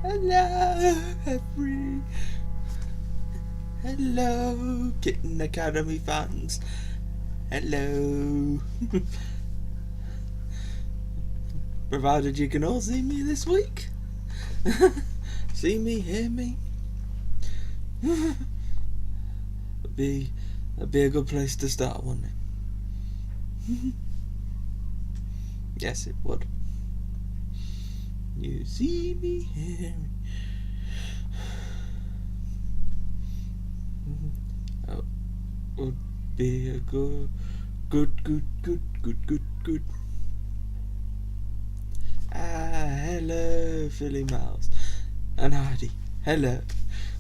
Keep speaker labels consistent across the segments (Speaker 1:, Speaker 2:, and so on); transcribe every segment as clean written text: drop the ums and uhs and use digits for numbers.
Speaker 1: Hello, hello, Kitten Academy fans. Hello. Provided you can all see me this week. See me, hear me. That'd be a good place to start, wouldn't it? Yes, it would. You see me, hear me. That would be a good. Hello, Philly Miles and Heidi. Hello.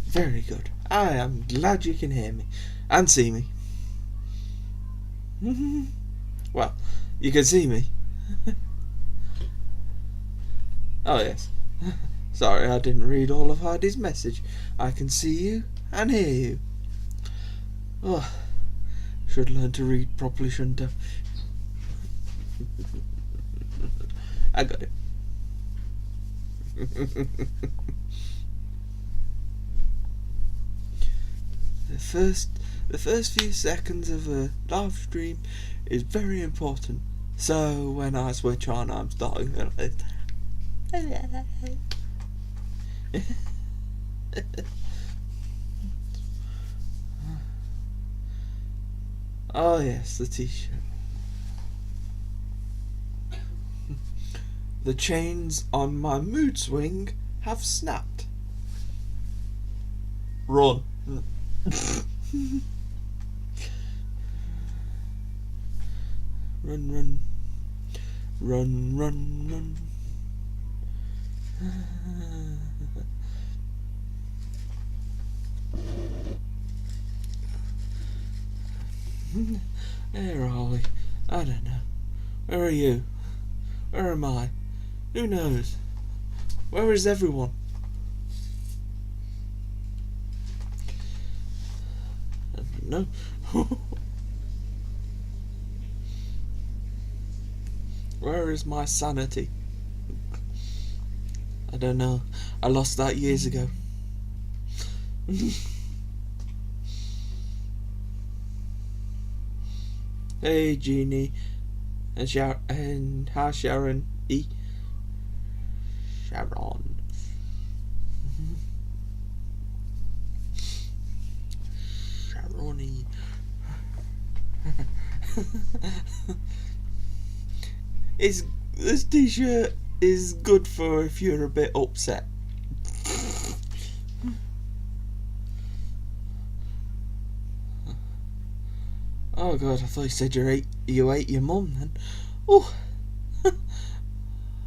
Speaker 1: Very good. I am glad you can hear me and see me. Well, you can see me. Oh yes. Sorry, I didn't read all of Heidi's message. I can see you and hear you. Oh, should learn to read properly, shouldn't I? I got it. The first few seconds of a live stream is very important. So when I switch on, I'm starting with hello. Oh yes, the t-shirt. The chains on my mood swing have snapped. Run. Run. Where are we? I don't know. Where are you? Where am I? Who knows? Where is everyone? I don't know. Where is my sanity? I don't know. I lost that years ago. Hey, Jeannie. And hi, Sharon E. Sharon. Sharoni. This t-shirt is good for if you're a bit upset. Oh god, I thought you said you ate your mum then. Oh,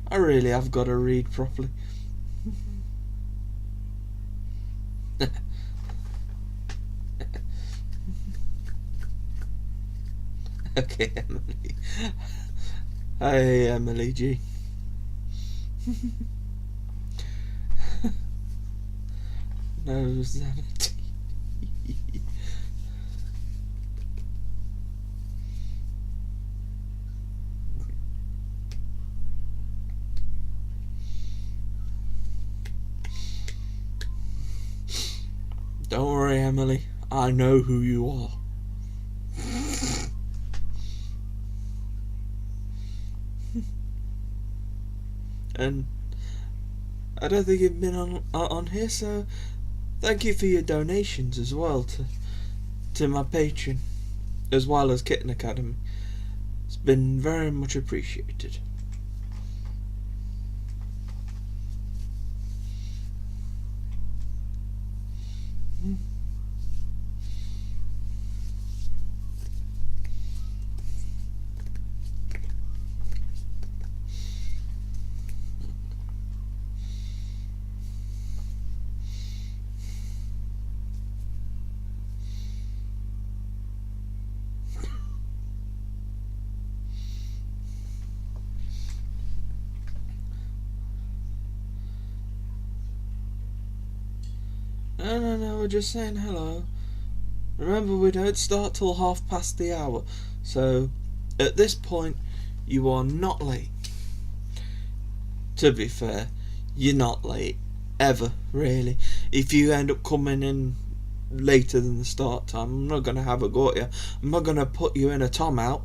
Speaker 1: I really have got to read properly. Okay, Emily. Hey, Emily G. No sanity. Don't worry, Emily. I know who you are. And I don't think you've been on here, so thank you for your donations as well to my Patreon, as well as Kitten Academy. It's been very much appreciated. No, we're just saying hello. Remember, we don't start till 1:30. So, at this point, you are not late. To be fair, you're not late ever, really. If you end up coming in later than the start time, I'm not going to have a go at you. I'm not going to put you in a Tom out.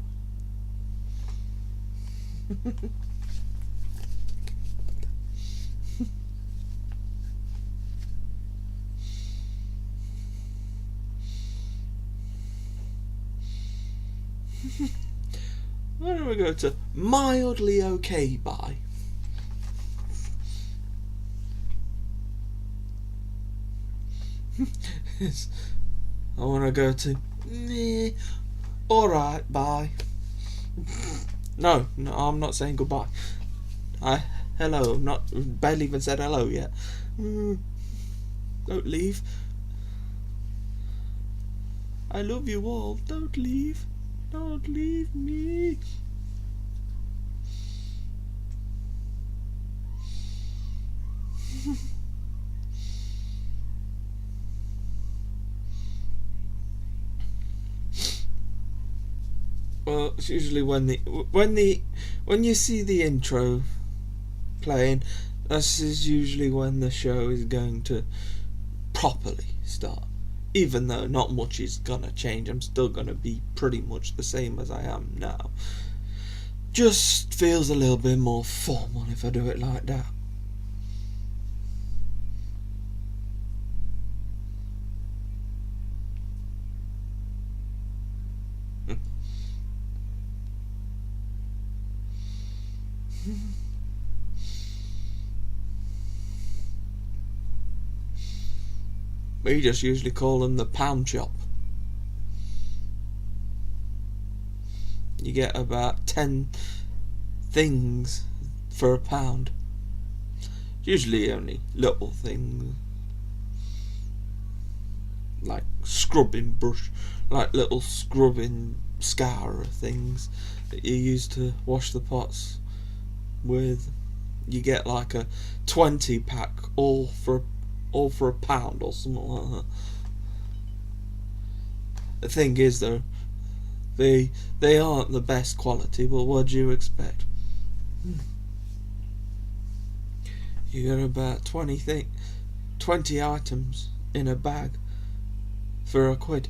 Speaker 1: Why don't we go to mildly okay bye? I want to go to meh, alright bye. No, I'm not saying goodbye. Hello, I'm not barely even said hello yet. Don't leave. I love you all. Don't leave. Don't leave me. Well, it's usually when you see the intro playing, this is usually when the show is going to properly start. Even though not much is gonna change, I'm still gonna be pretty much the same as I am now. Just feels a little bit more formal if I do it like that. We just usually call them the pound shop. You get about 10 things for a pound. Usually only little things, like scrubbing brush, like little scrubbing scourer things that you use to wash the pots with. You get like a 20 pack all for a pound or something like that. The thing is though, they aren't the best quality, but what do you expect? You got about 20 items in a bag for £1.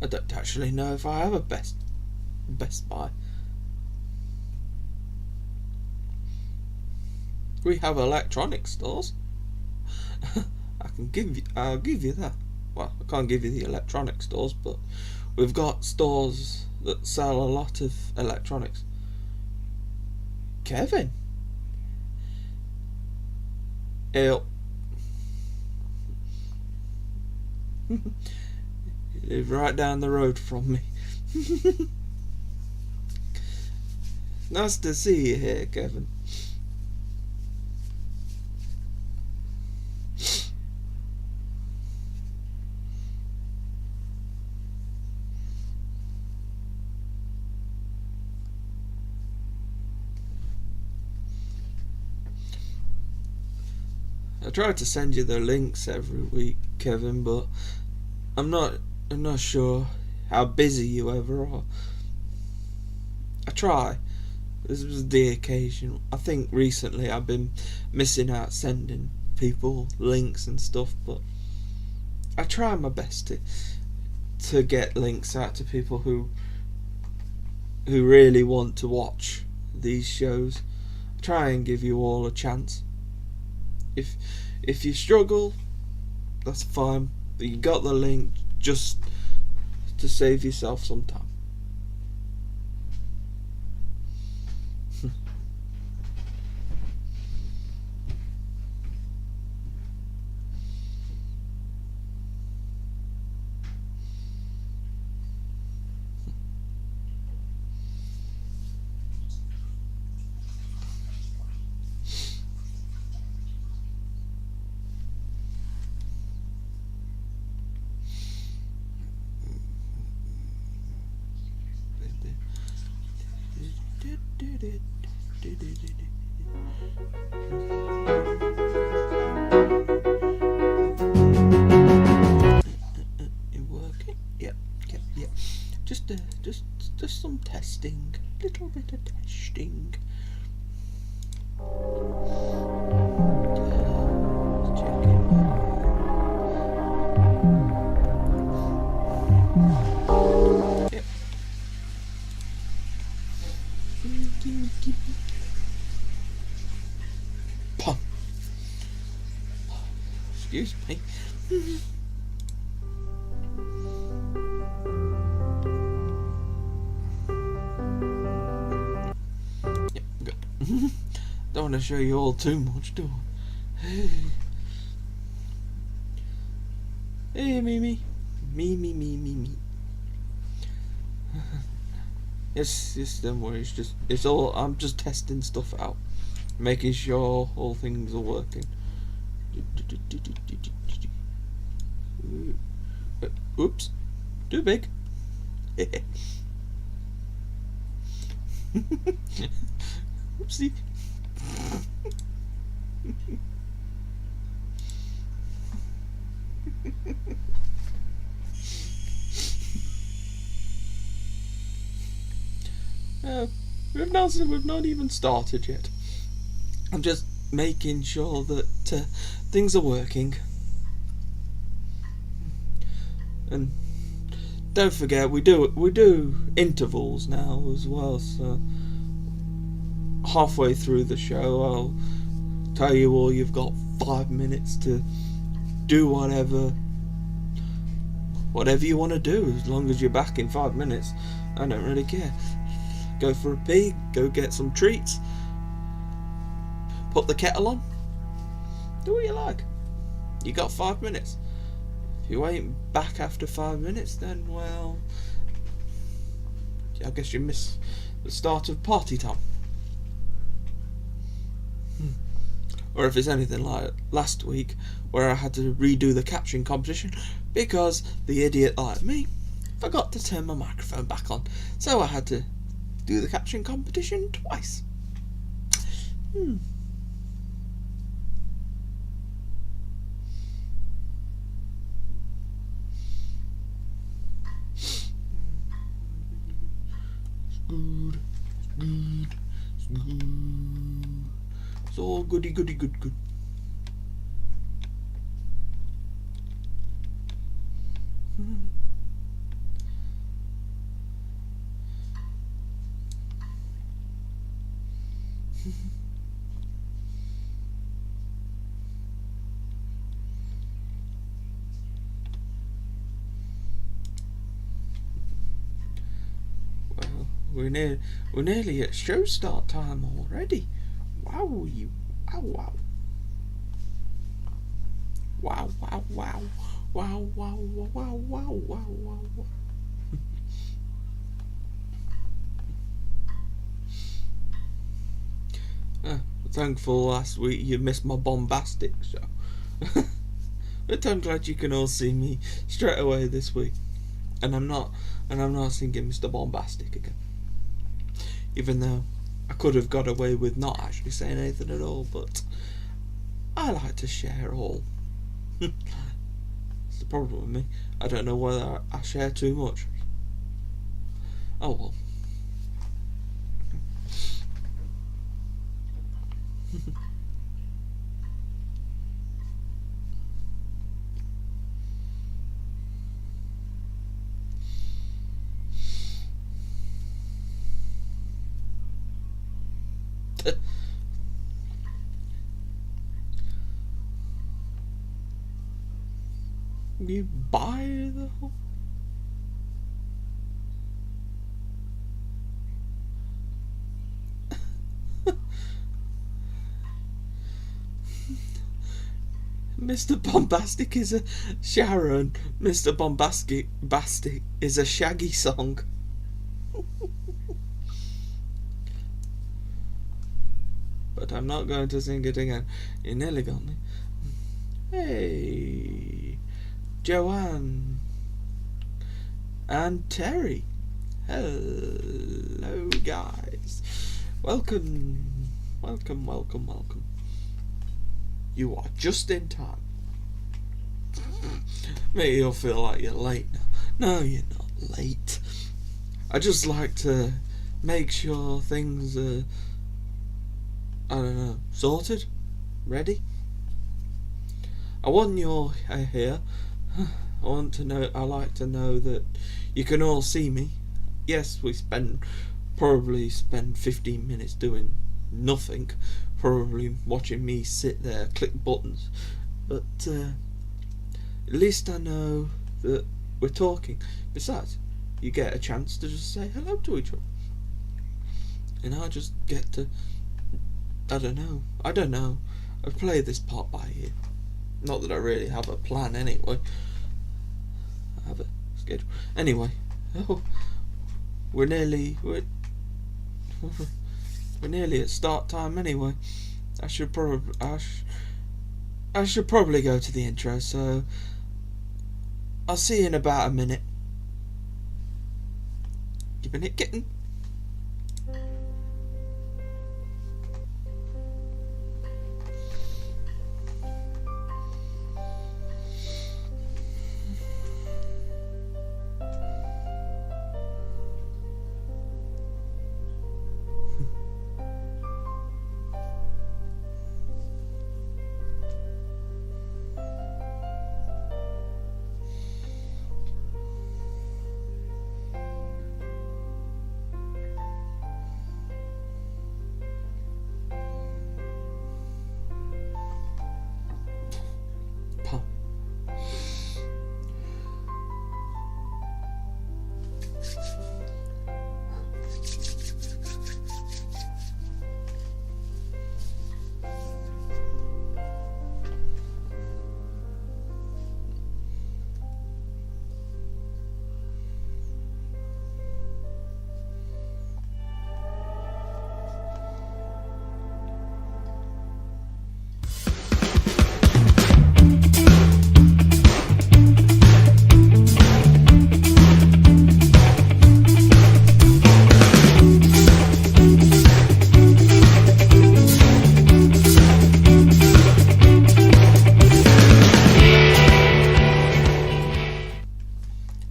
Speaker 1: I don't actually know if I have a Best Buy. We have electronic stores. I'll give you that. Well, I can't give you the electronic stores, but we've got stores that sell a lot of electronics. Kevin. You live right down the road from me. Nice to see you here, Kevin. I try to send you the links every week, Kevin, but I'm not sure how busy you ever are. I try. This was the occasion. I think recently I've been missing out sending people links and stuff, but I try my best to get links out to people who really want to watch these shows. I try and give you all a chance. If you struggle, that's fine. But you got the link just to save yourself some time. testing. Little bit of testing. Check it. Yep. Gimme. Pum. Excuse me. Yep, good. Don't want to show you all too much, do I? Hey, Mimi. Me. Yes, don't worry, it's all, I'm just testing stuff out. Making sure all things are working. Oops. Too big. Oopsie. We've not even started yet. I'm just making sure that things are working. And don't forget, we do intervals now as well. So halfway through the show, I'll tell you all you've got 5 minutes to do whatever you want to do, as long as you're back in 5 minutes. I don't really care. Go for a pee, go get some treats, put the kettle on, do what you like. You got 5 minutes. If you ain't back after 5 minutes, then, well, I guess you miss the start of party time. Or if it's anything like last week, where I had to redo the caption competition because the idiot like me forgot to turn my microphone back on, so I had to do the caption competition twice. Good. It's all goody. Well, we're nearly at show start time already. Wow. Thankful last week you missed my bombastic show. But I'm glad you can all see me straight away this week. And I'm not singing Mr. Bombastic again. Even though I could have got away with not actually saying anything at all, but I like to share all. It's the problem with me. I don't know whether I share too much. Oh well. You buy the whole... Mr. Bombastic is a Sharon. Mr. Bombastic is a Shaggy song. But I'm not going to sing it again. You nearly got me. Hey, Joanne and Terry. Hello, guys. Welcome. You are just in time. Maybe you'll feel like you're late now. No, you're not late. I just like to make sure things are, I don't know, sorted, ready. I want you all here. I like to know that you can all see me. Yes, we probably spend 15 minutes doing nothing, probably watching me sit there click buttons, but at least I know that we're talking. Besides, you get a chance to just say hello to each other, and I just get to, I don't know, I play this part by ear. Not that I really have a plan anyway. I have a schedule. Anyway, we're nearly at start time anyway. I should probably go to the intro, so I'll see you in about a minute. Giving it Kitten.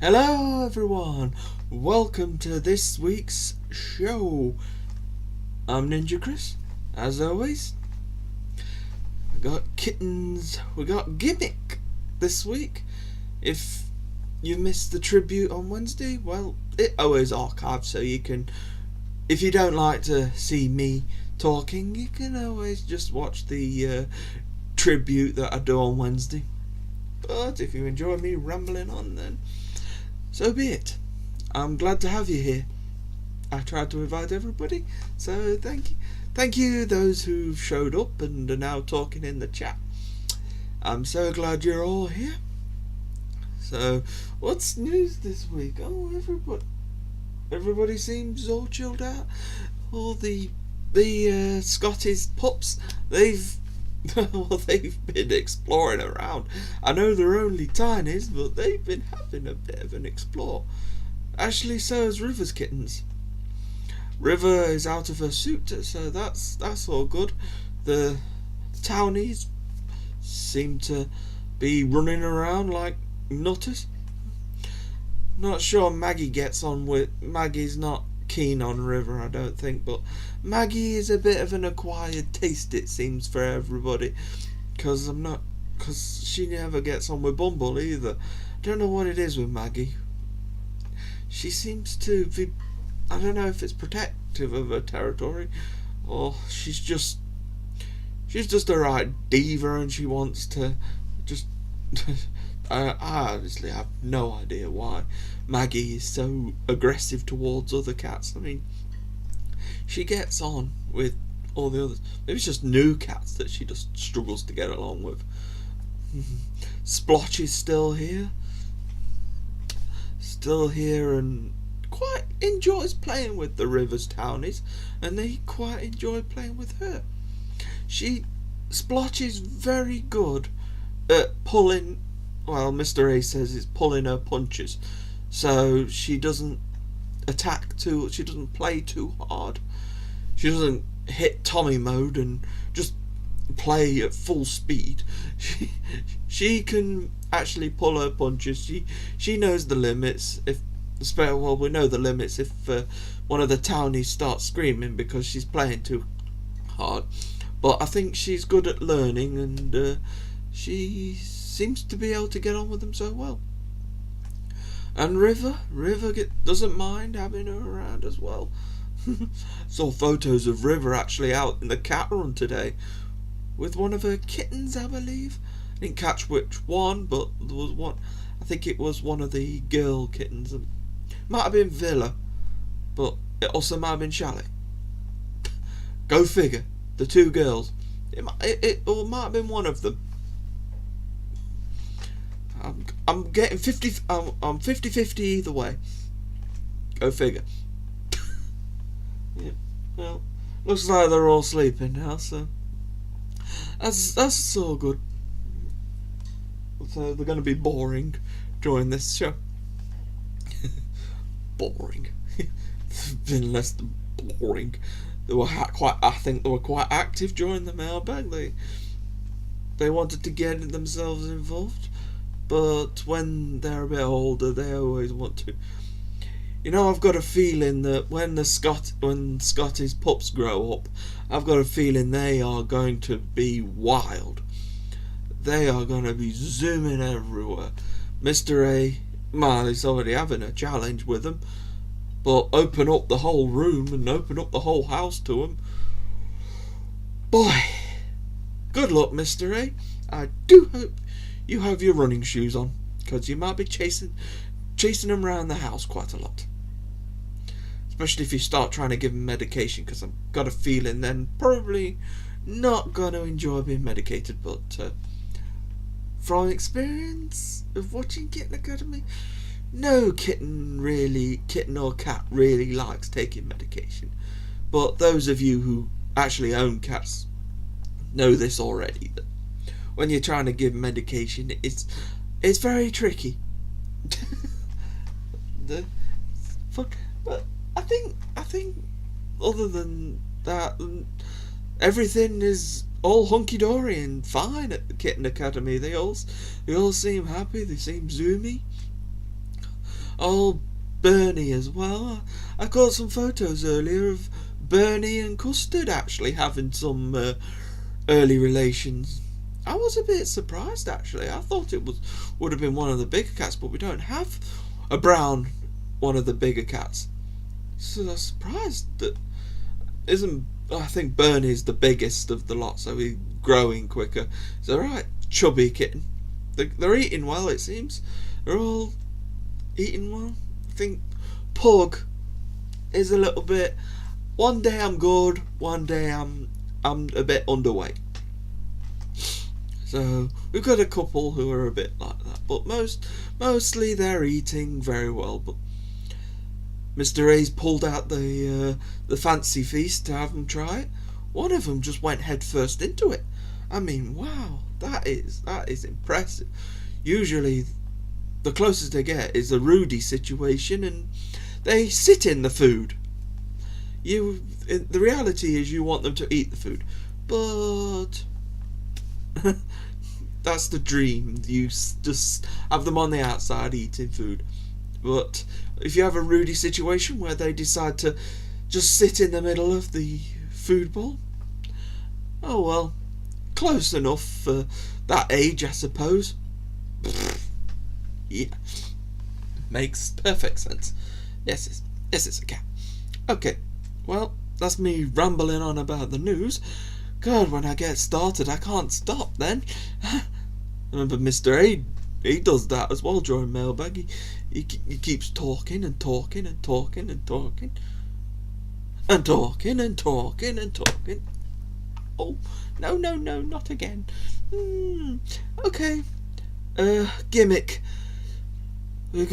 Speaker 1: Hello everyone, welcome to this week's show. I'm NinjaChris, as always. We got Kittens, we got Gimmick this week. If you missed the tribute on Wednesday, well, it always archives, so you can, if you don't like to see me talking, you can always just watch the tribute that I do on Wednesday. But if you enjoy me rambling on, then so be it. I'm glad to have you here. I tried to invite everybody, so thank you. Thank you those who've showed up and are now talking in the chat. I'm so glad you're all here. So, what's news this week? Oh, everybody seems all chilled out. All the Scottish pups, they've been exploring around. I know they're only tinies, but they've been having a bit of an explore. Actually, so is River's kittens. River is out of her suit, so that's all good. The townies seem to be running around like nutters. Not sure Maggie gets on with. Maggie's not keen on River, I don't think, but Maggie is a bit of an acquired taste, it seems, for everybody, because she never gets on with Bumble either. I don't know what it is with Maggie. She seems to be, I don't know if it's protective of her territory, or she's just a right diva and she wants to just I honestly have no idea why Maggie is so aggressive towards other cats. I mean, she gets on with all the others. Maybe it's just new cats that she just struggles to get along with. Splotch is still here and quite enjoys playing with the Rivers townies, and they quite enjoy playing with her. Splotch is very good at pulling, well, Mr. A says it's pulling her punches, so she doesn't she doesn't play too hard. She doesn't hit Tommy mode and just play at full speed. She can actually pull her punches. She knows the limits. We know the limits. If one of the townies starts screaming because she's playing too hard. But I think she's good at learning, and she seems to be able to get on with them so well. And River doesn't mind having her around as well. Saw photos of River actually out in the cat run today with one of her kittens, I believe. I didn't catch which one, but there was one. I think it was one of the girl kittens. It might have been Villa, but it also might have been Chalet. Go figure. The two girls. It might have been one of them. I'm getting 50. I'm 50-50 either way. Go figure. Yeah. Well, looks like they're all sleeping now, so that's all good. So they're going to be boring during this show. Boring. Been less than boring. They were I think they were quite active during the mailbag. They wanted to get themselves involved, but when they're a bit older, they always want to. You know, I've got a feeling that when Scotty's pups grow up, I've got a feeling they are going to be wild. They are going to be zooming everywhere. Mr. A, well, he's already having a challenge with them, but open up the whole room and open up the whole house to them. Boy, good luck, Mr. A. I do hope you have your running shoes on, because you might be chasing them around the house quite a lot. Especially if you start trying to give them medication, because I've got a feeling they're probably not going to enjoy being medicated. But from experience of watching Kitten Academy, no kitten or cat really likes taking medication. But those of you who actually own cats know this already. That when you're trying to give medication, it's very tricky. But I think other than that, everything is all hunky dory and fine at the Kitten Academy. They all seem happy. They seem zoomy. Oh, Bernie as well. I caught some photos earlier of Bernie and Custard actually having some early relations. I was a bit surprised actually. I thought it would have been one of the bigger cats, but we don't have a brown one of the bigger cats. So I was surprised that I think Bernie's the biggest of the lot, so he's growing quicker. It's alright, chubby kitten. They're eating well, it seems. They're all eating well. I think Pug is a little bit. One day I'm good, one day I'm a bit underweight. So we've got a couple who are a bit like that, but mostly they're eating very well. But Mr. A's pulled out the fancy feast to have them try it. One of them just went head first into it. I mean, wow, that is impressive. Usually, the closest they get is a Rudy situation, and they sit in the food. The reality is you want them to eat the food, but that's the dream. You just have them on the outside eating food. But if you have a Rudy situation where they decide to just sit in the middle of the food bowl, oh well, close enough for that age, I suppose. Yeah, makes perfect sense. Yes, it's a cat. Okay, well, that's me rambling on about the news. God, when I get started, I can't stop then. Remember Mr. A, he does that as well during mailbag. He keeps talking and talking and talking and talking and talking and talking and talking. Oh, no, not again. Okay. Gimmick. We've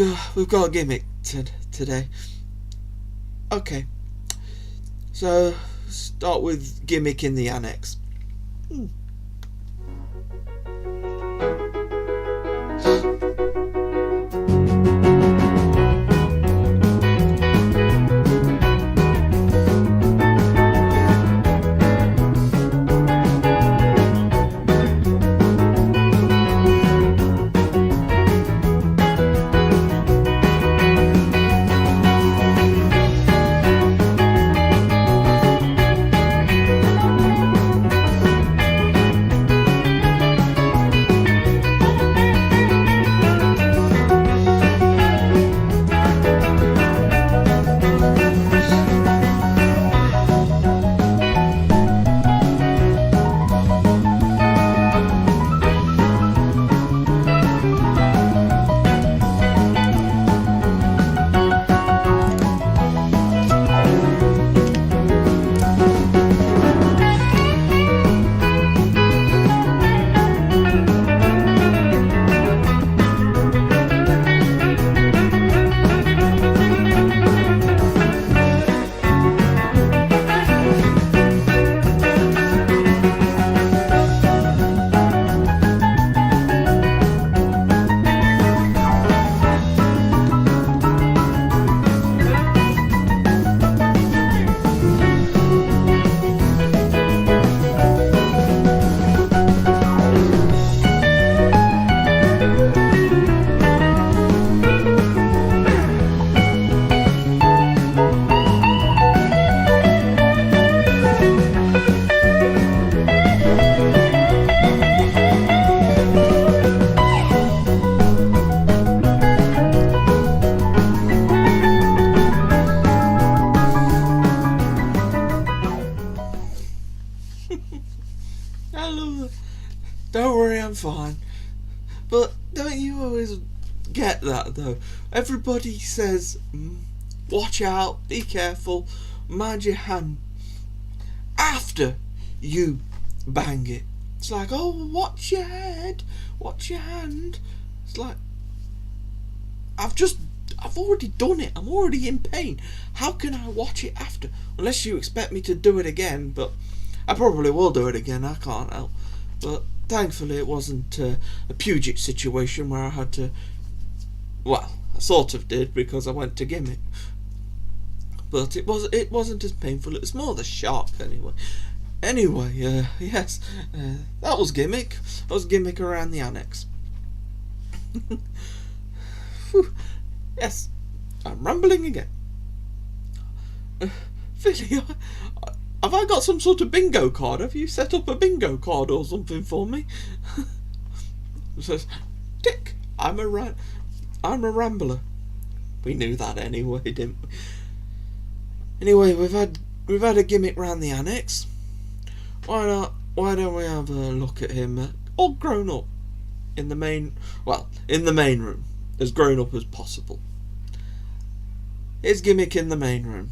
Speaker 1: got a gimmick today. Okay. So, start with gimmick in the annex. Don't worry, I'm fine. But don't you always get that, though? Everybody says, watch out, be careful, mind your hand. After you bang it. It's like, oh, watch your head, watch your hand. It's like, I've already done it. I'm already in pain. How can I watch it after? Unless you expect me to do it again, but I probably will do it again. I can't help. But thankfully it wasn't a Puget situation where I had to... Well, I sort of did because I went to Gimmick. But it wasn't as painful. It was more the shock anyway. Anyway, yes, that was Gimmick. That was Gimmick around the annex. Yes, I'm rambling again. Philly, have I got some sort of bingo card? Have you set up a bingo card or something for me? It says, tick, I'm a rambler. We knew that anyway, didn't we? Anyway, we've had a Gimmick round the annex. Why don't we have a look at him all grown up in the main room, as grown up as possible. Here's Gimmick in the main room.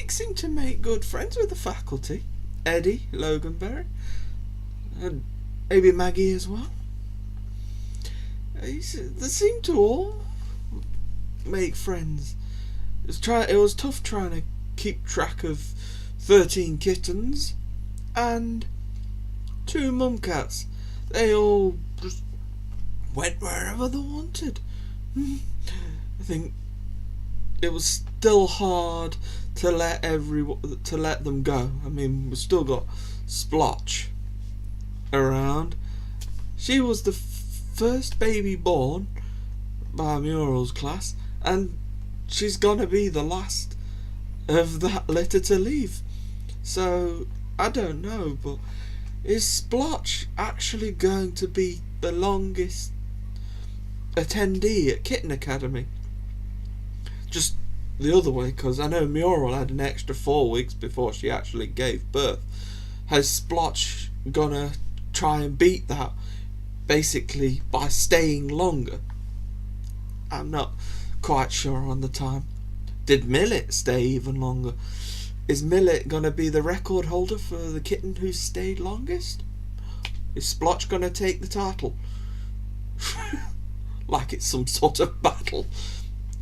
Speaker 1: Seem to make good friends with the faculty. Eddie, Loganberry, and maybe Maggie as well. They seem to all make friends. It was tough trying to keep track of 13 kittens and 2 mumcats. They all just went wherever they wanted. I think it was still hard to let them go. I mean, we've still got Splotch around. She was the first baby born by Muriel's class, and she's gonna be the last of that litter to leave. So I don't know, but is Splotch actually going to be the longest attendee at Kitten Academy? Just the other way, because I know Muriel had an extra 4 weeks before she actually gave birth. Has Splotch gonna try and beat that, basically by staying longer? I'm not quite sure on the time. Did Millet stay even longer? Is Millet gonna be the record holder for the kitten who stayed longest? Is Splotch gonna take the title? Like it's some sort of battle.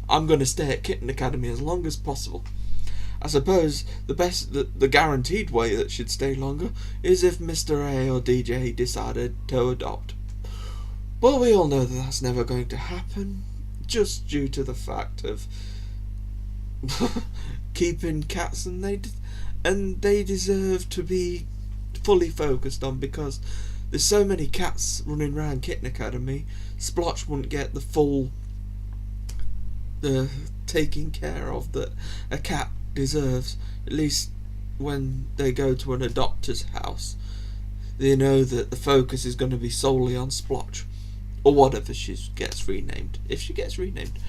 Speaker 1: I'm going to stay at Kitten Academy as long as possible. I suppose the guaranteed way that she'd stay longer is if Mr. A or DJ decided to adopt. But we all know that that's never going to happen, just due to the fact of keeping cats, and they deserve to be fully focused on, because there's so many cats running around Kitten Academy. Splotch wouldn't get the full taking care of that a cat deserves. At least when they go to an adopter's house, they know that the focus is going to be solely on Splotch, or whatever she gets renamed. If she gets renamed,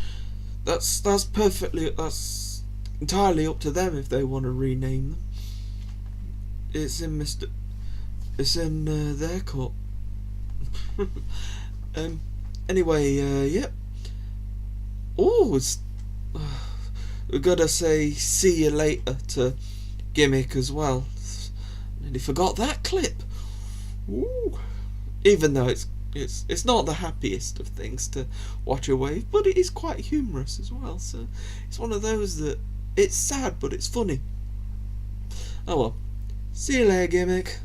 Speaker 1: that's entirely up to them if they want to rename them. It's in their court. Anyway, yep. Oh, we've got to say see you later to Gimmick as well. Nearly forgot that clip. Ooh. Even though it's not the happiest of things to watch a wave, but it is quite humorous as well. So it's one of those that it's sad but it's funny. Oh well. See you later, Gimmick.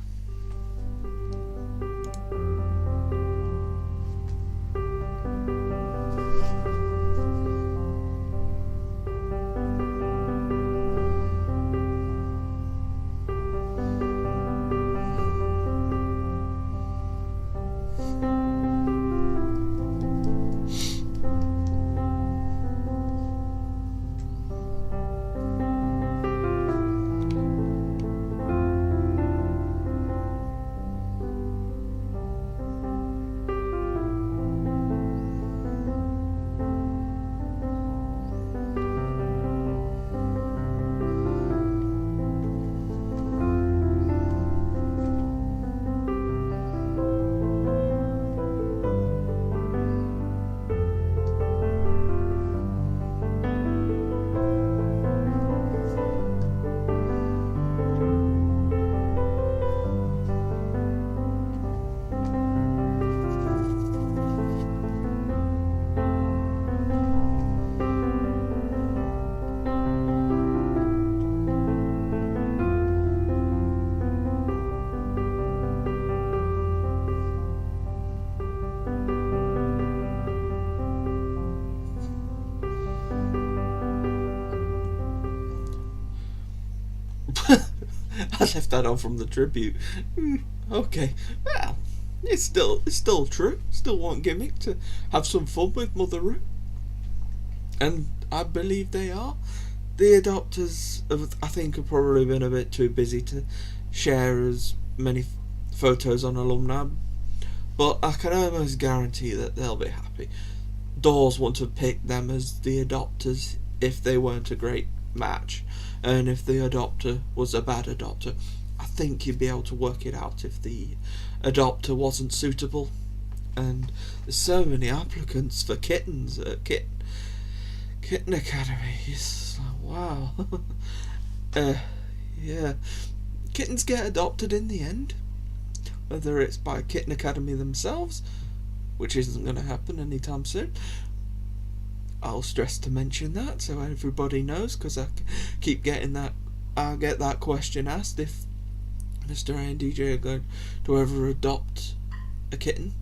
Speaker 1: left that on from the tribute. Okay, well, it's still true. Still want Gimmick to have some fun with Mother Roo, and I believe they are. The adopters, I think, have probably been a bit too busy to share as many photos on alumni, but I can almost guarantee that they'll be happy. Dawes want to pick them as the adopters if they weren't a great match, and if the adopter was a bad adopter, I think you'd be able to work it out if the adopter wasn't suitable. And there's so many applicants for Kittens at Kitten Academy. It's like, wow. Yeah, kittens get adopted in the end, whether it's by Kitten Academy themselves, which isn't going to happen anytime soon. I'll stress to mention that so everybody knows, because I keep getting that. I get that question asked if Mr. A and DJ are going to ever adopt a kitten.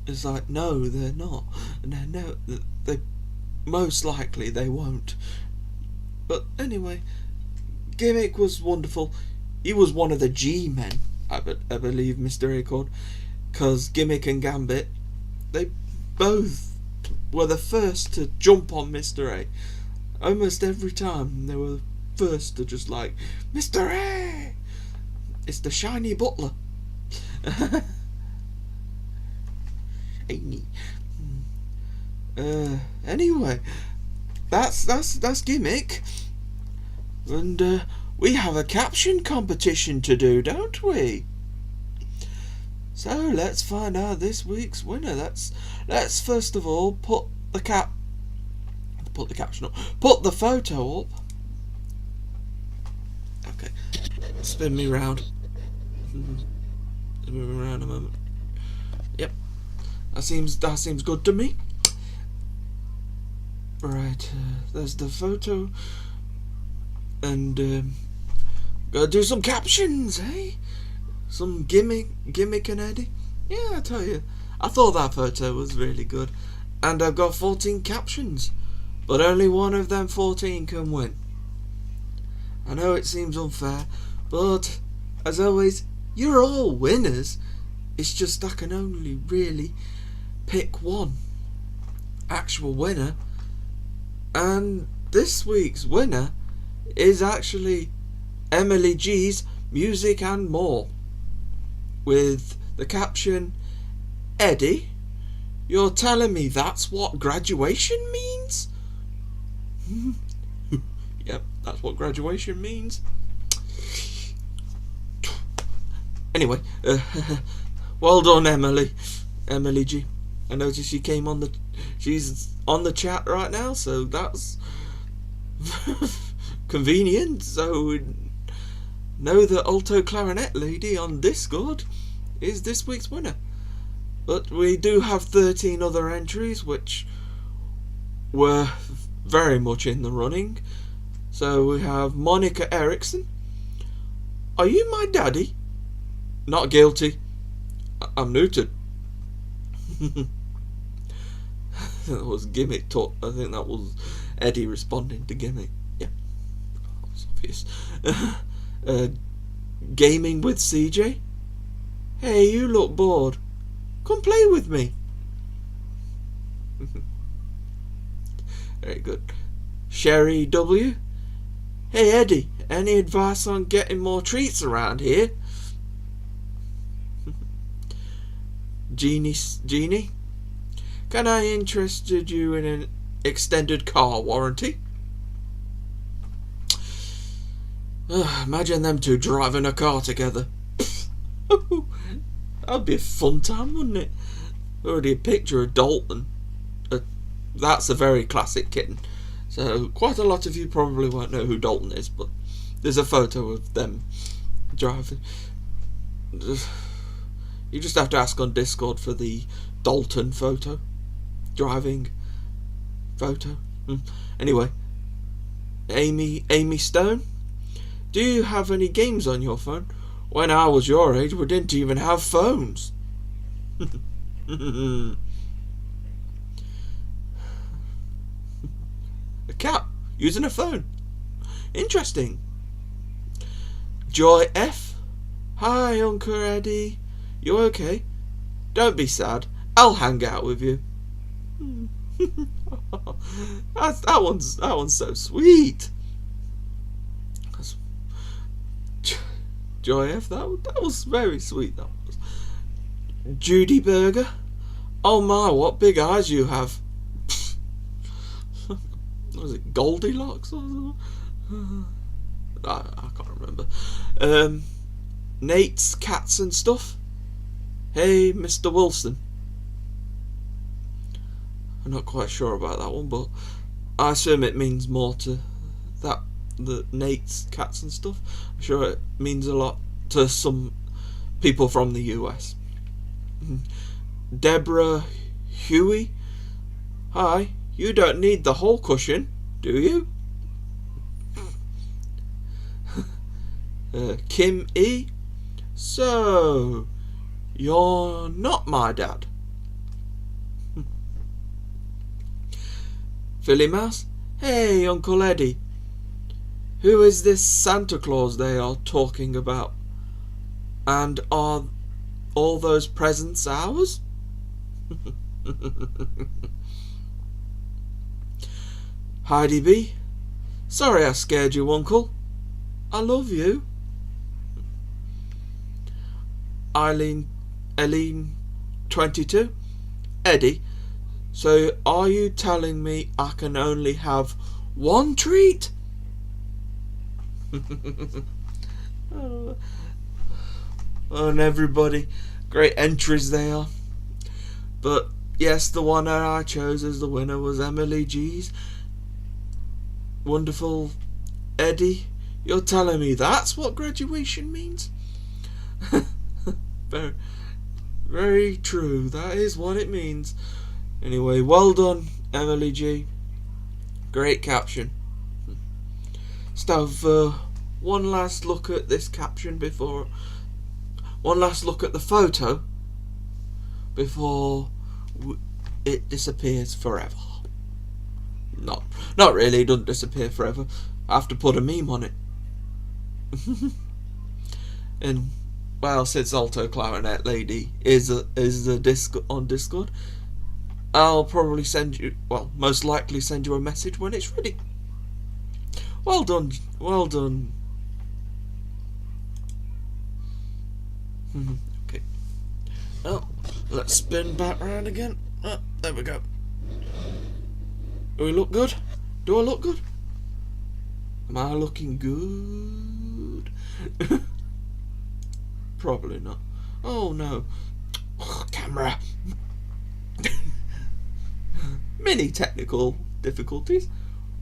Speaker 1: It's like, no, they're not. No, they most likely they won't. But anyway, Gimmick was wonderful. He was one of the G-men, I believe Mr. A called, because Gimmick and Gambit, they both were the first to jump on Mr. A. Almost every time they were the first to just like, Mr. A! It's the shiny butler. Shiny. Anyway, that's Gimmick. And we have a caption competition to do, don't we? So let's find out this week's winner. Let's first of all put the caption up. Put the photo up. Okay. Spin me round. Spin me around a moment. Yep. That seems good to me. Right, there's the photo. And gotta do some captions, eh? Some gimmick and Eddie. Yeah, I tell you, I thought that photo was really good. And I've got 14 captions, but only one of them 14 can win. I know it seems unfair, but as always, you're all winners. It's just I can only really pick one actual winner. And this week's winner is actually Emily G's Music and More, with the caption, Eddie, you're telling me that's what graduation means? Yep, that's what graduation means. Anyway, well done, Emily G. I noticed she's on the chat right now, so that's convenient. So we know the alto clarinet lady on Discord is this week's winner. But we do have 13 other entries which were very much in the running. So we have Monica Erickson. Are you my daddy? Not guilty. I'm neutered. That was Gimmick talk. I think that was Eddie responding to Gimmick. Yeah, it's obvious. Gaming with CJ. Hey, you look bored. Come play with me. Very good. Sherry W. Hey Eddie, any advice on getting more treats around here? Jeannie, can I interest you in an extended car warranty? Imagine them two driving a car together. That'd be a fun time, wouldn't it? Already a picture of Dalton. That's a very classic kitten. So quite a lot of you probably won't know who Dalton is, but there's a photo of them driving. You just have to ask on Discord for the Dalton photo. Driving photo. Anyway, Amy Stone. Do you have any games on your phone? When I was your age, we didn't even have phones. A cat using a phone. Interesting. Joy F. Hi, Uncle Eddie. You okay? Don't be sad. I'll hang out with you. that one's so sweet. Joy F. That was very sweet. That was. Judy Burger. Oh my, what big eyes you have. Was it Goldilocks or something? I can't remember. Nate's Cats and Stuff. Hey, Mr. Wilson. I'm not quite sure about that one, but I assume it means more to that, the Nate's Cats and Stuff. I'm sure it means a lot to some people from the US. Deborah Huey. Hi, you don't need the whole cushion, do you? Kim E. So, you're not my dad. Philly Mouse. Hey, Uncle Eddie. Who is this Santa Claus they are talking about? And are all those presents ours? Heidi B. Sorry I scared you, Uncle. I love you. Eileen 22. Eddie, so are you telling me I can only have one treat? And everybody, great entries they are. But yes, the one that I chose as the winner was Emily G's. Wonderful Eddie, you're telling me that's what graduation means? Very, very true. That is what it means. Anyway, well done, Emily G. Great caption. So, one last look at this caption before. One last look at the photo before it disappears forever. Not really. It doesn't disappear forever. I have to put a meme on it. And well, since Alto Clarinet Lady is the disc on Discord, I'll probably send you, well, most likely send you a message when it's ready. Well done, well done. Okay. Oh, let's spin back round again. Oh, there we go. Do we look good? Do I look good? Am I looking good? Probably not. Oh no. Oh, camera. Many technical difficulties.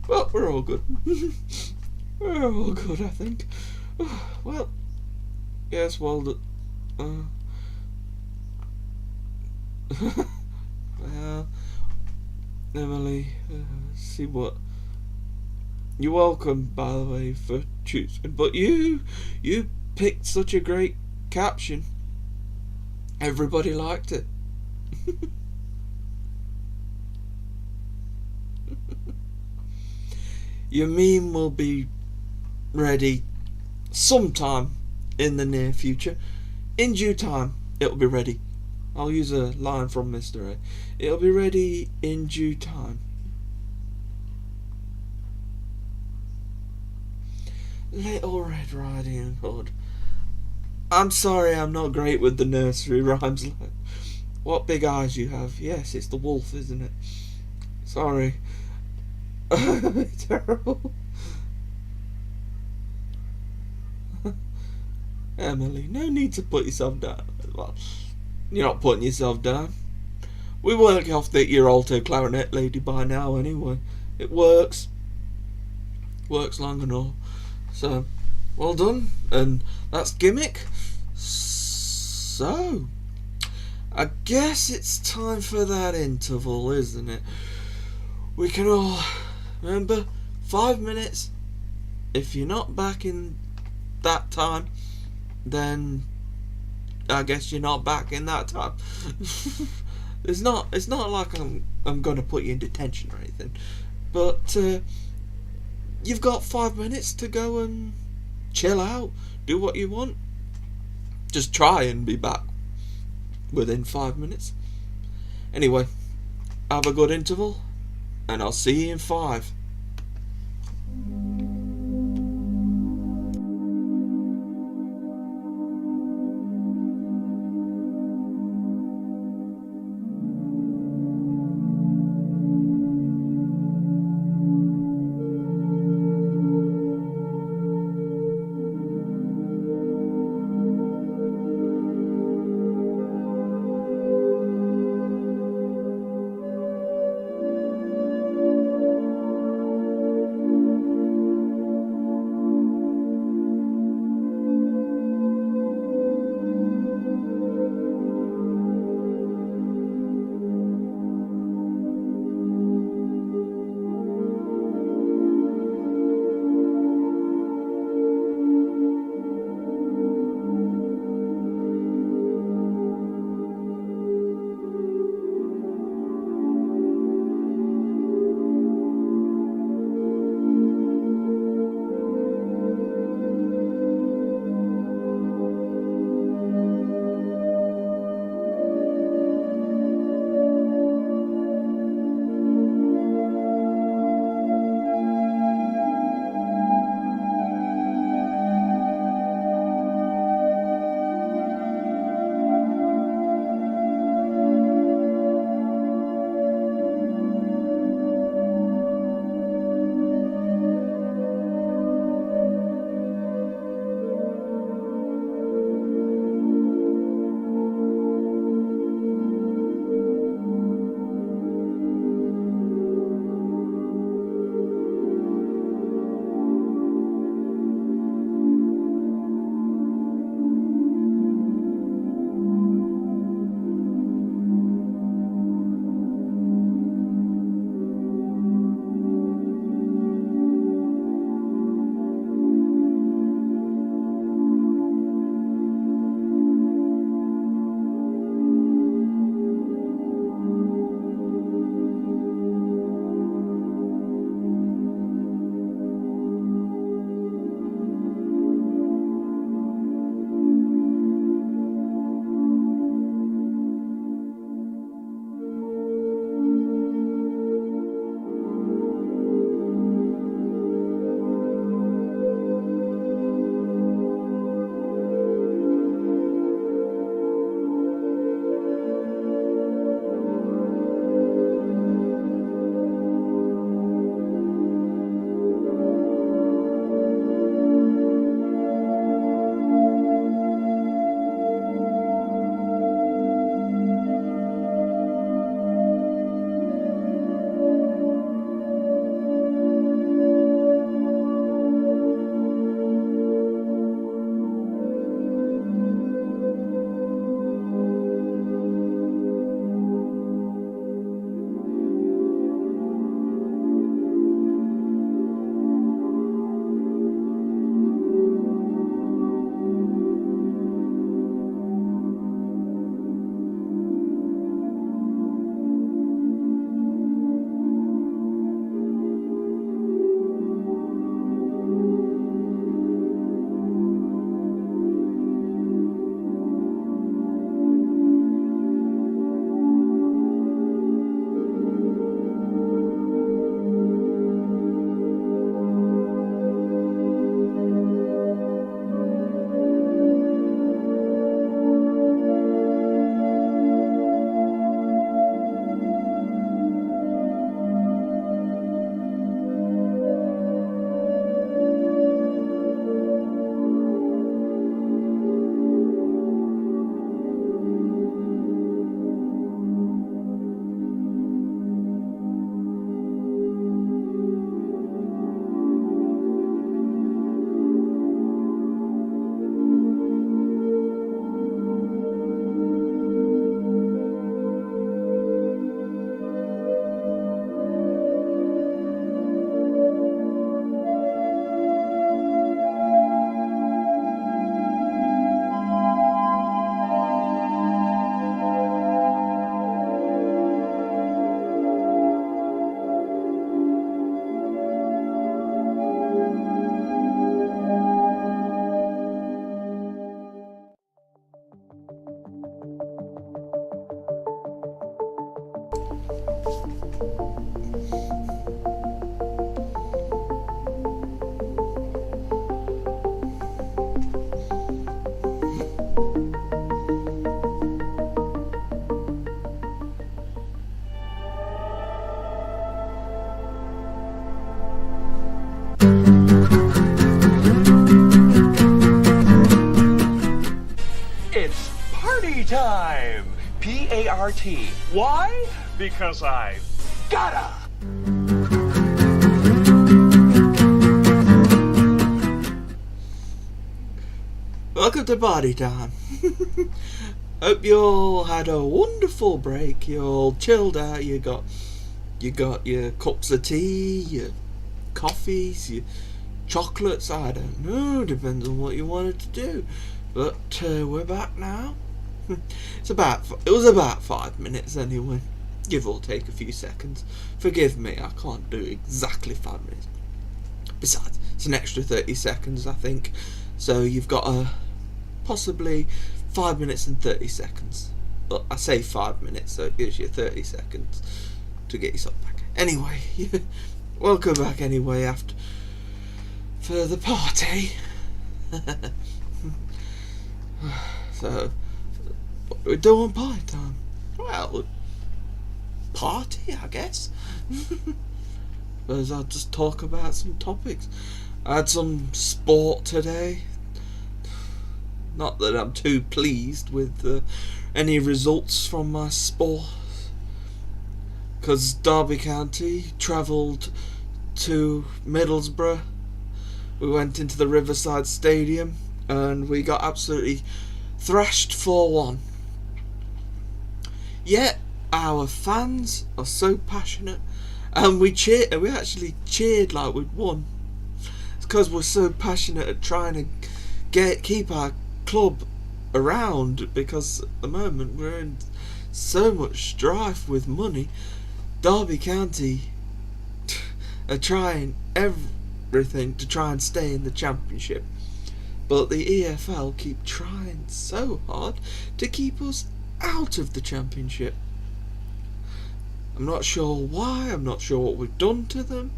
Speaker 1: Well, we're all good. We're all good, I think. Well, yes, well, well, Emily, see what. You're welcome, by the way, for choosing. But you picked such a great caption. Everybody liked it. Your meme will be ready sometime in the near future. In due time, it'll be ready. I'll use a line from Mr. A. It'll be ready in due time. Little Red Riding Hood. I'm sorry I'm not great with the nursery rhymes. What big eyes you have. Yes, it's the wolf, isn't it? Sorry. Terrible. Emily, no need to put yourself down. Well, you're not putting yourself down. We work off that you're Alto Clarinet Lady by now anyway. It works. Works long enough. So, well done. And that's Gimmick. So, I guess it's time for that interval, isn't it? We can all remember 5 minutes. If you're not back in that time, then I guess you're not back in that time. It's not like I'm gonna put you in detention or anything, but you've got 5 minutes to go and chill out, do what you want. Just try and be back within 5 minutes. Anyway, have a good interval, and I'll see you in 5.
Speaker 2: It's party time! P-A-R-T. Why? Because I gotta!
Speaker 1: Welcome to party time. Hope you all had a wonderful break. You're all chilled out. You got your cups of tea, your coffees, your chocolates. I don't know. Depends on what you wanted to do. But we're back now. It was about 5 minutes anyway, give or take a few seconds. Forgive me, I can't do exactly 5 minutes. Besides, it's an extra 30 seconds, I think. So you've got possibly 5 minutes and 30 seconds. But I say 5 minutes, so it gives you 30 seconds to get yourself back. Anyway, welcome back anyway for the party. So, what do we do on party time? Well, party, I guess. Because I'll just talk about some topics. I had some sport today. Not that I'm too pleased with any results from my sport. Because Derby County travelled to Middlesbrough. We went into the Riverside Stadium and we got absolutely thrashed 4-1. Yet our fans are so passionate, and we actually cheered like we'd won. It's because we're so passionate at trying to keep our club around, because at the moment we're in so much strife with money. Derby County are trying everything to try and stay in the Championship. But the EFL keep trying so hard to keep us out of the Championship. I'm not sure why, I'm not sure what we've done to them,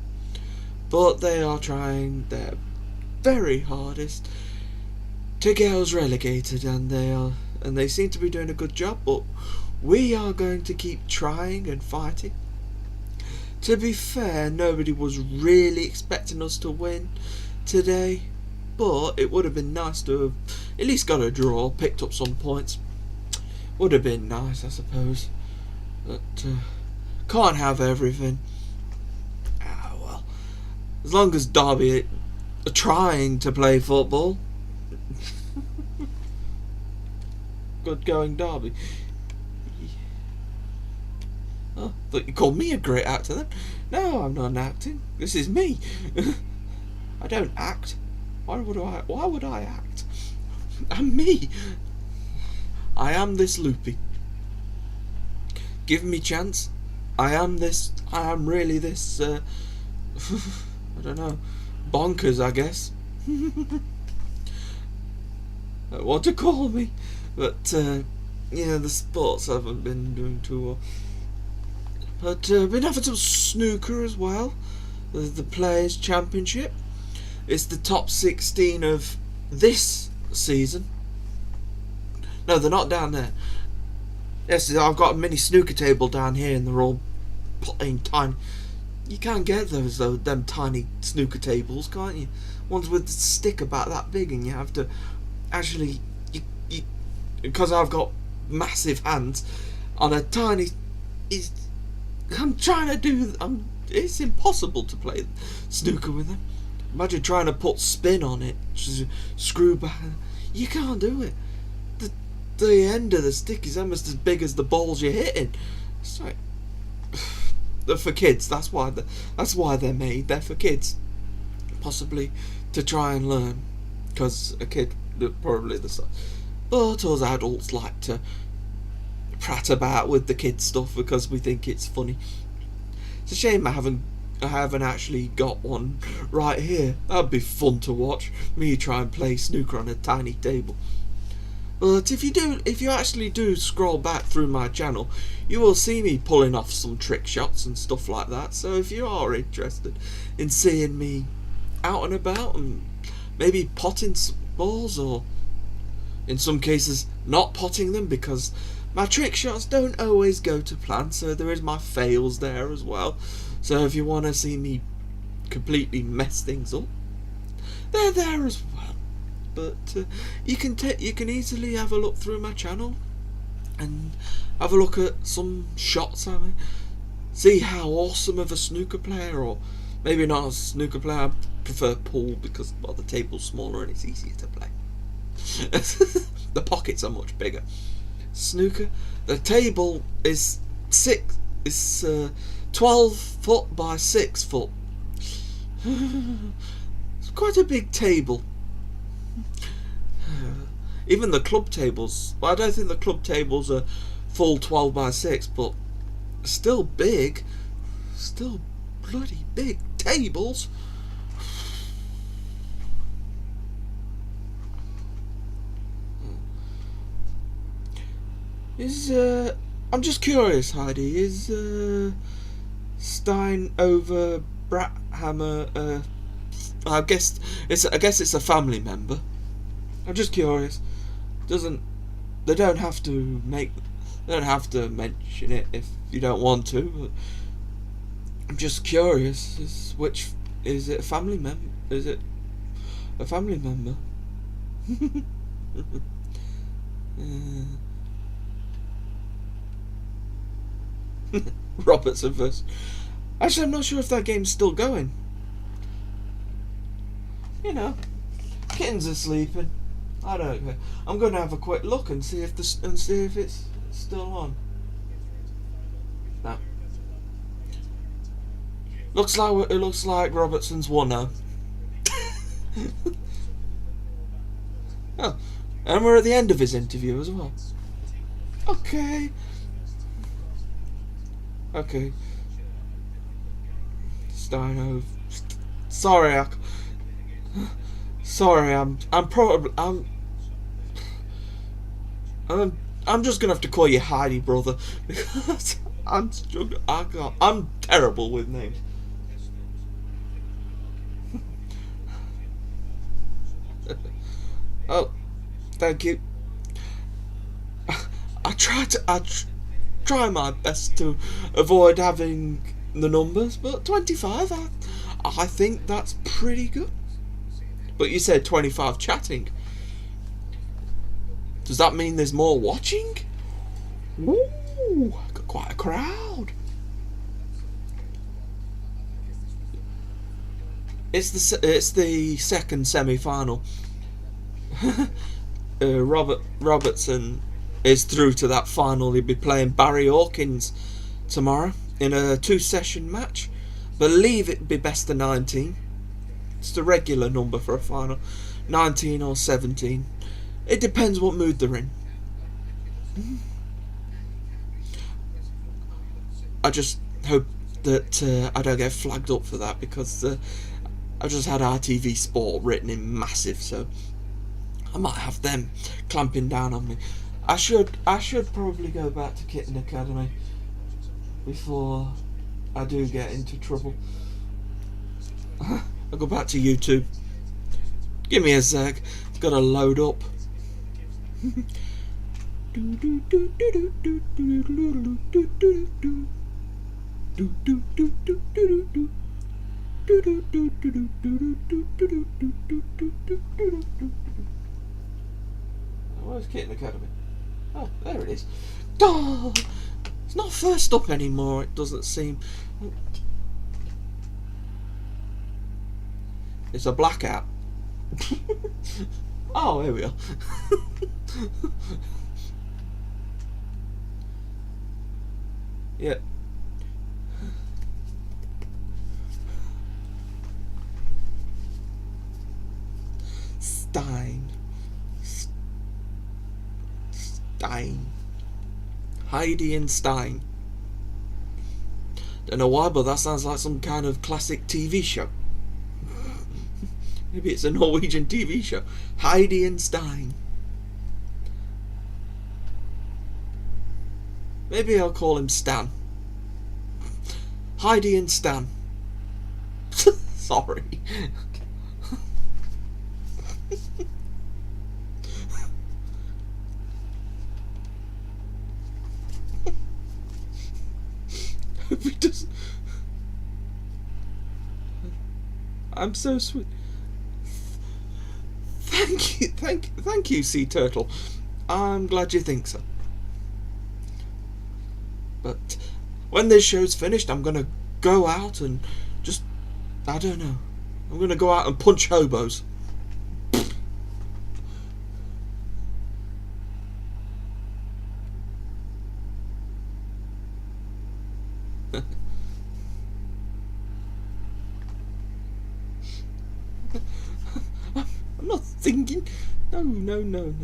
Speaker 1: but they are trying their very hardest to get us relegated, and they seem to be doing a good job, but we are going to keep trying and fighting. To be fair, nobody was really expecting us to win today. But it would have been nice to have at least got a draw, picked up some points. Would have been nice, I suppose. But can't have everything. Ah, well. As long as Derby are trying to play football. Good going, Derby. Oh, thought you called me a great actor then. No, I'm not acting. This is me. I don't act. Why would I act? I'm me. I am this loopy. Give me chance. I am really this I don't know, bonkers, I guess. What to call me. But yeah, the sports haven't been doing too well. But been having some snooker as well. The Players' Championship. It's the top 16 of this season. No, they're not down there. Yes, I've got a mini snooker table down here, and they're all playing tiny. You can't get those though, them tiny snooker tables, can't you? Ones with a stick about that big, and you have to actually, because I've got massive hands on a tiny. It's impossible to play snooker with them. Imagine trying to put spin on it, just screw back. You can't do it. The end of the stick is almost as big as the balls you're hitting. It's like, they're for kids. That's why they're made. They're for kids, possibly to try and learn. Because a kid probably the stuff. But us adults like to prat about with the kids stuff because we think it's funny. It's a shame I haven't actually got one right here. That'd be fun to watch. Me try and play snooker on a tiny table. But if you actually do scroll back through my channel, you will see me pulling off some trick shots and stuff like that. So if you are interested in seeing me out and about and maybe potting some balls, or in some cases not potting them, because my trick shots don't always go to plan, so there is my fails there as well. So if you want to see me completely mess things up, they're there as well. But you can easily have a look through my channel and have a look at some shots I mean, see how awesome of a snooker player, or maybe not a snooker player, I prefer pool because, well, the table's smaller and it's easier to play. The pockets are much bigger. Snooker, the table is 12 foot by 6 foot. It's quite a big table. Even the club tables, well, I don't think the club tables are full 12 by 6, but still big. Still bloody big tables. I'm just curious, Heidi, is Stein over Brathammer, I guess it's a family member. I'm just curious. They don't have to mention it if you don't want to, but I'm just curious, is it a family member? Is it a family member? Robertson versus. Actually, I'm not sure if that game's still going. You know, kittens are sleeping. I don't care. I'm going to have a quick look and see if it's still on. No. It looks like Robertson's won now. Oh, and we're at the end of his interview as well. Okay. Steino. Sorry, I'm just gonna have to call you Heidi, brother, because I'm terrible with names. Oh, thank you. I try my best to avoid having the numbers, but 25, I think that's pretty good. But you said 25 chatting. Does that mean there's more watching? Ooh, got quite a crowd. It's the second semi-final. Robertson is through to that final. He'll be playing Barry Hawkins tomorrow in a 2-session match. Believe it'd be best of 19. It's the regular number for a final, 19 or 17. It depends what mood they're in. I just hope that I don't get flagged up for that, because I just had RTV Sport written in massive, so I might have them clamping down on me. I should probably go back to Kitten Academy before I do get into trouble. I'll go back to YouTube. Give me a sec. It's got to load up. Where's Kitten Academy? Oh, there it is. Oh, it's not first up anymore, it doesn't seem. It's a blackout. Oh, here we are. Yeah. Stein. Heidi and Stein. Don't know why, but that sounds like some kind of classic TV show. Maybe it's a Norwegian TV show. Heidi and Stein. Maybe I'll call him Stan. Heidi and Stan. Sorry. Hope he does. I'm so sweet. Thank you, Sea Turtle. I'm glad you think so. But when this show's finished, I'm gonna go out and just, I don't know. I'm gonna go out and punch hobos. I'm not thinking. No.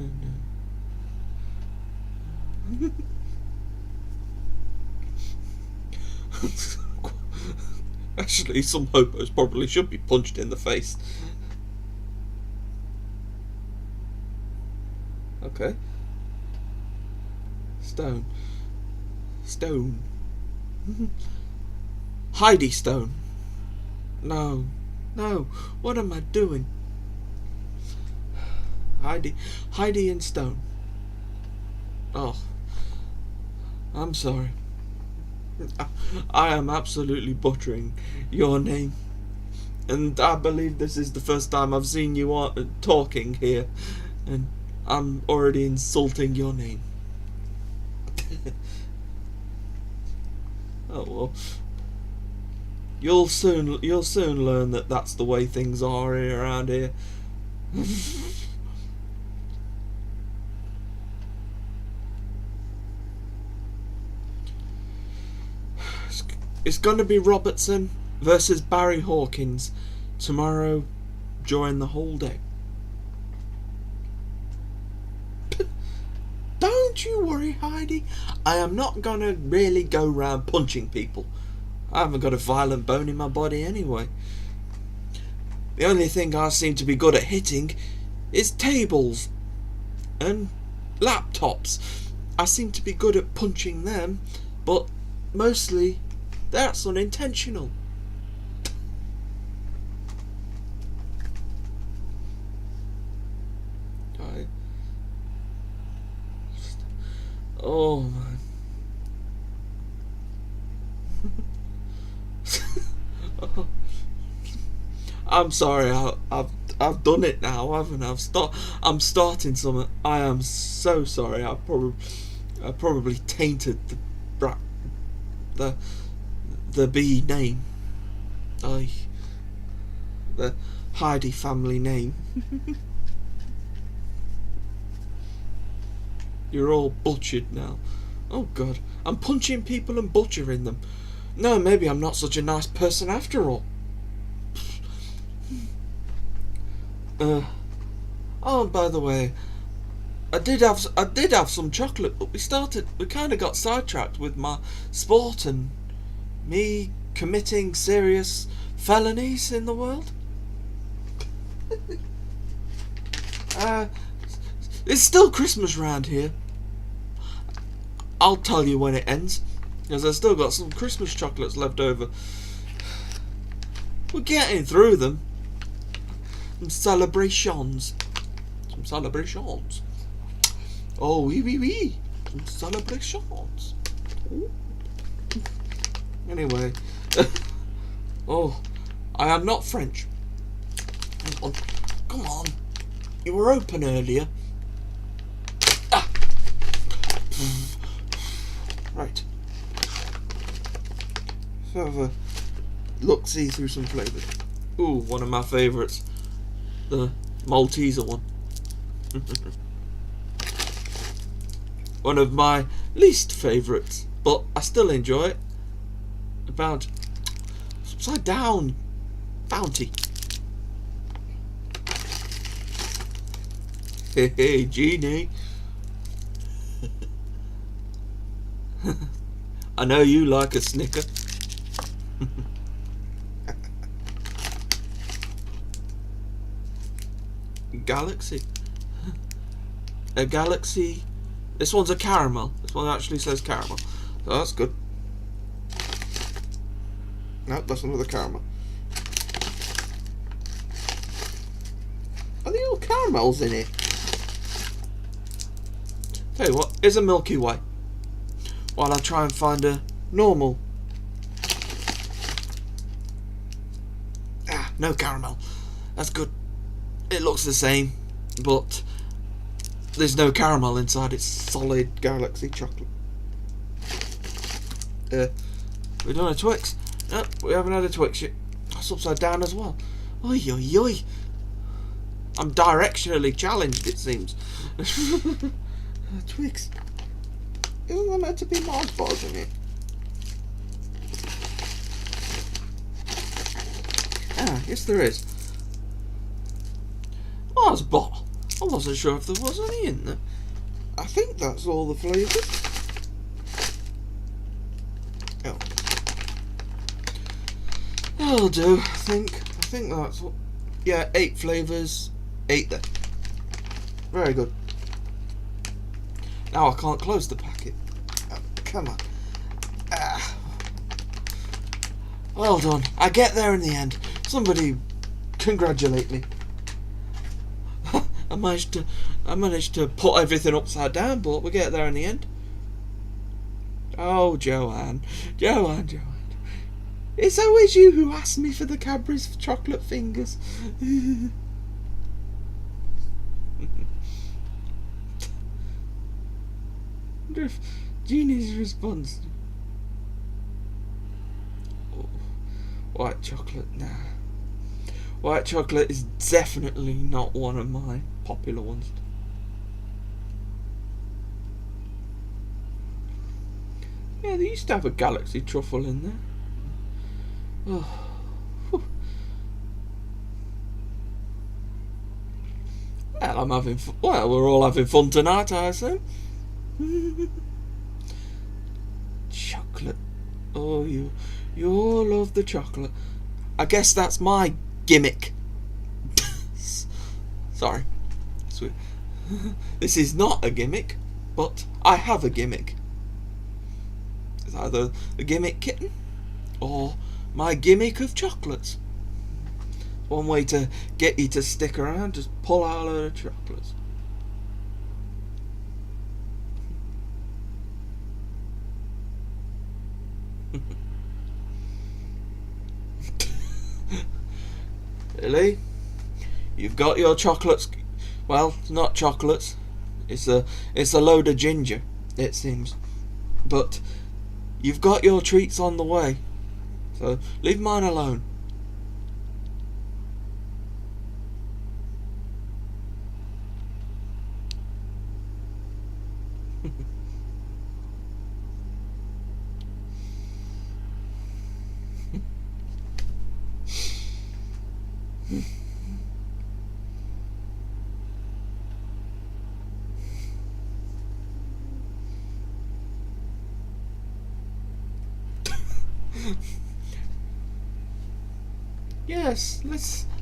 Speaker 1: Actually, some hobos probably should be punched in the face. Okay. Stone. Heidi Stone. No. What am I doing? Heidi and Stone. Oh. I'm sorry. I am absolutely butchering your name. And I believe this is the first time I've seen you talking here. And I'm already insulting your name. Oh well. You'll soon learn that that's the way things are around here. It's gonna be Robertson versus Barry Hawkins tomorrow during the whole day. Don't you worry, Heidi. I am not gonna really go round punching people. I haven't got a violent bone in my body anyway. The only thing I seem to be good at hitting is tables and laptops. I seem to be good at punching them, but mostly that's unintentional. Right. Oh man. Oh. I'm sorry. I've done it now, haven't I? I'm starting something. I am so sorry. I probably tainted the bee name. The Heidi family name. You're all butchered now. Oh God, I'm punching people and butchering them. No, maybe I'm not such a nice person after all. Oh, by the way, I did have some chocolate, but we kind of got sidetracked with my sport and me committing serious felonies in the world. It's still Christmas round here. I'll tell you when it ends, because I've still got some Christmas chocolates left over. We're getting through them. Some celebrations. Oh, oui. Some celebrations. Ooh. Anyway. Oh, I am not French. Hang on. Come on. You were open earlier. Ah. Right. So have a look-see through some flavours. Ooh, one of my favourites. The Malteser one. One of my least favourites, but I still enjoy it. About upside down Bounty. Hey, Genie. I know you like a Snicker. Galaxy. A Galaxy This one's a caramel. This one actually says caramel. So that's good. No, that's another caramel. Are there all caramels in it? Tell you what, here's a Milky Way. While I try and find a normal. Ah, no caramel. That's good. It looks the same, but there's no caramel inside. It's solid galaxy chocolate. We've done a Twix. No, we haven't had a Twix yet. That's upside down as well. Oi, oi, oi. I'm directionally challenged, it seems. Twix. Isn't there meant to be Mars bars in it? Ah, yes there is. Mars bar. I wasn't sure if there was any in there. I think that's all the flavours. Oh. That'll do, I think. I think that's what... Yeah, 8 flavours. 8 there. Very good. Now I can't close the packet. Oh, come on. Ah. Well done. I get there in the end. Somebody congratulate me. I managed to put everything upside down, but we get there in the end. Oh, Joanne. Joanne. It's always you who asks me for the Cadbury's chocolate fingers. Wonder if Jeannie's response. Oh, white chocolate, nah. White chocolate is definitely not one of my popular ones. Yeah, they used to have a galaxy truffle in there. Oh. Whew. Well, I'm having fun. Well, we're all having fun tonight, I assume. Chocolate. Oh, you all love the chocolate. I guess that's my gimmick. Sorry. Sweet. This is not a gimmick, but I have a gimmick. It's either a gimmick kitten or my gimmick of chocolates. One way to get you to stick around, just pull out a load of chocolates. Really? You've got your chocolates. Well, it's not chocolates. It's a load of ginger, it seems. But you've got your treats on the way. So leave mine alone. Yes,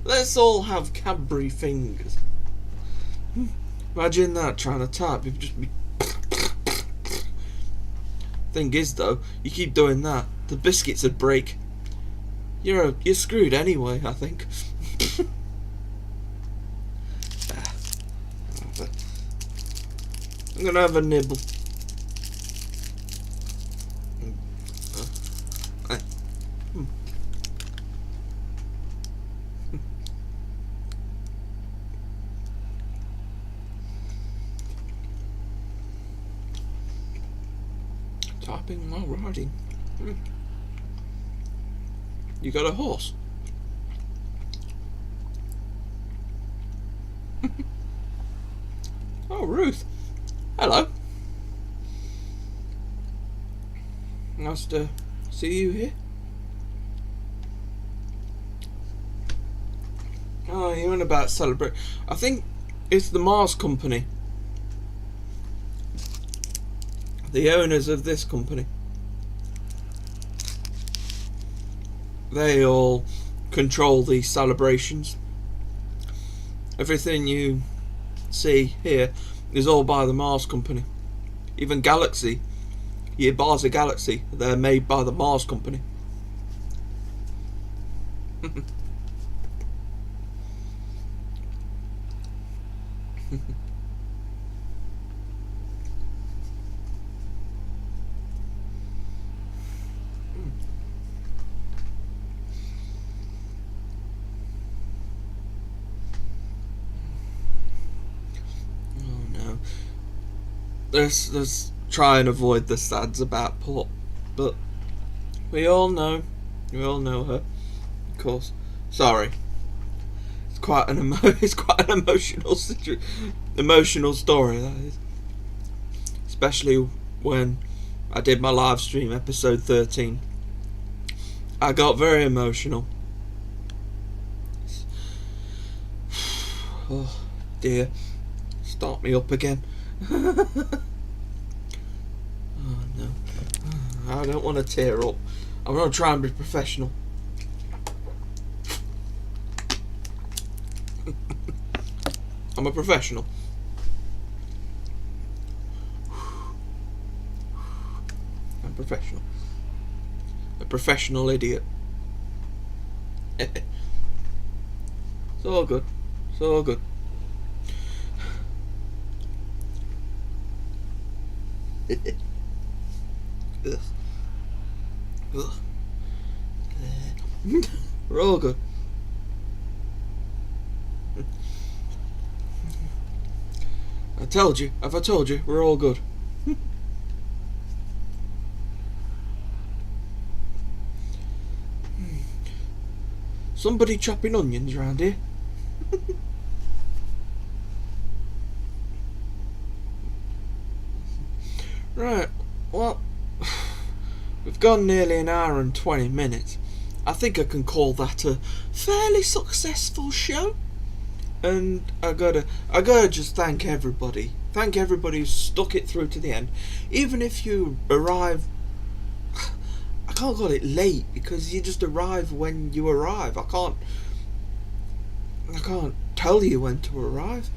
Speaker 1: let's all have Cadbury fingers. Imagine that, trying to type, you'd just be... Thing is though, you keep doing that, the biscuits would break. You're screwed anyway, I think. I'm gonna have a nibble. Typing while riding. You got a horse? Oh, Ruth. Hello. Nice to see you here. Oh, you're on about celebrate. I think it's the Mars company. The owners of this company. They all control these celebrations. Everything you see here is all by the Mars company. even Galaxy. Your bars of Galaxy. They're made by the Mars company. Let's try and avoid the sads about Pop, but we all know her, of course. Sorry, it's quite an emotional story, that is. Especially when I did my live stream episode 13, I got very emotional. Oh dear, start me up again. Oh no, I don't want to tear up. I'm going to try and be professional. I'm a professional. I'm professional. A professional idiot. It's all good. It's all good. Ugh. Ugh. We're all good. I told you, have I told you, we're all good. Somebody chopping onions around here. Right, well, we've gone nearly an hour and 20 minutes. I think I can call that a fairly successful show. And I gotta just thank everybody. Thank everybody who stuck it through to the end. Even if you arrive, I can't call it late because you just arrive when you arrive. I can't tell you when to arrive.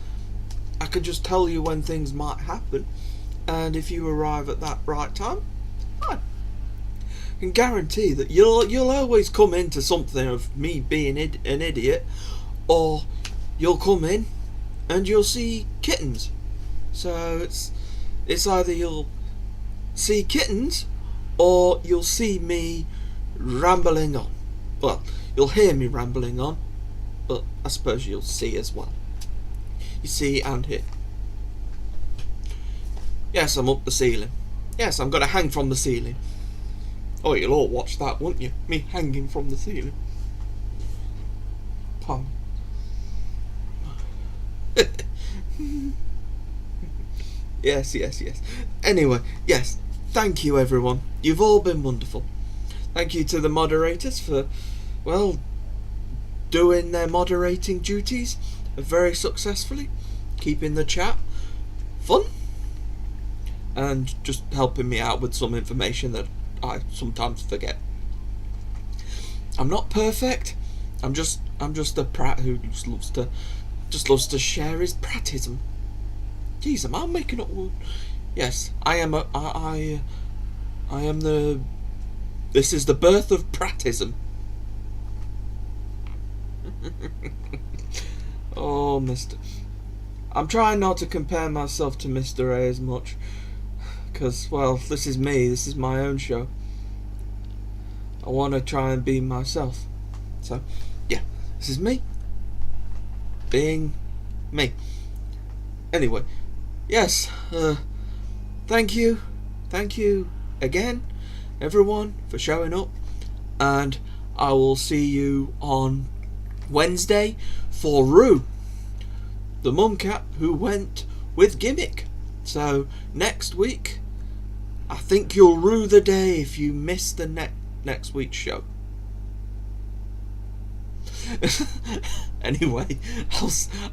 Speaker 1: I could just tell you when things might happen. And if you arrive at that right time, fine. I can guarantee that you'll always come into something of me being an idiot, or you'll come in and you'll see Kittens. So it's either you'll see Kittens or you'll see me rambling on. Well, you'll hear me rambling on, but I suppose you'll see as well. You see and hear. Yes, I'm up the ceiling. Yes, I'm going to hang from the ceiling. Oh, you'll all watch that, won't you? Me hanging from the ceiling. Pardon. Yes. Anyway, yes, thank you everyone. You've all been wonderful. Thank you to the moderators for, well, doing their moderating duties very successfully, keeping the chat fun, and just helping me out with some information that I sometimes forget. I'm not perfect. I'm just a prat who just loves to share his pratism. Jeez, am I making up? Yes, I am. I am the. This is the birth of pratism. Oh, Mister. I'm trying not to compare myself to Mr. A as much, because, well, this is me. This is my own show. I want to try and be myself. So, yeah, this is me being me. Anyway, yes, thank you again, everyone, for showing up, and I will see you on Wednesday for Rue, the mum cat who went with Gimmick. So next week, I think you'll rue the day if you miss the next week's show. Anyway,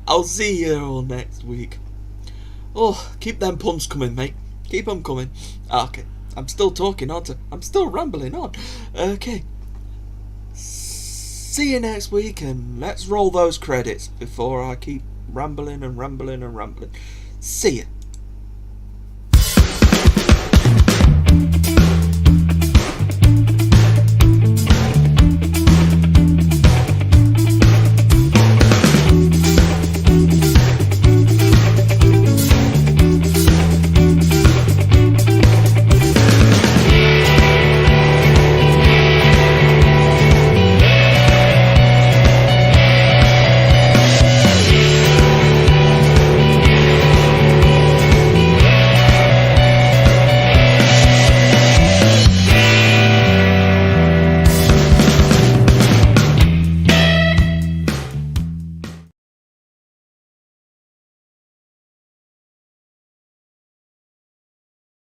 Speaker 1: I'll see you all next week. Oh, keep them puns coming, mate. Keep them coming. Okay, I'm still talking, aren't I? I'm still rambling on. Okay. See you next week, and let's roll those credits before I keep rambling and rambling and rambling. See ya.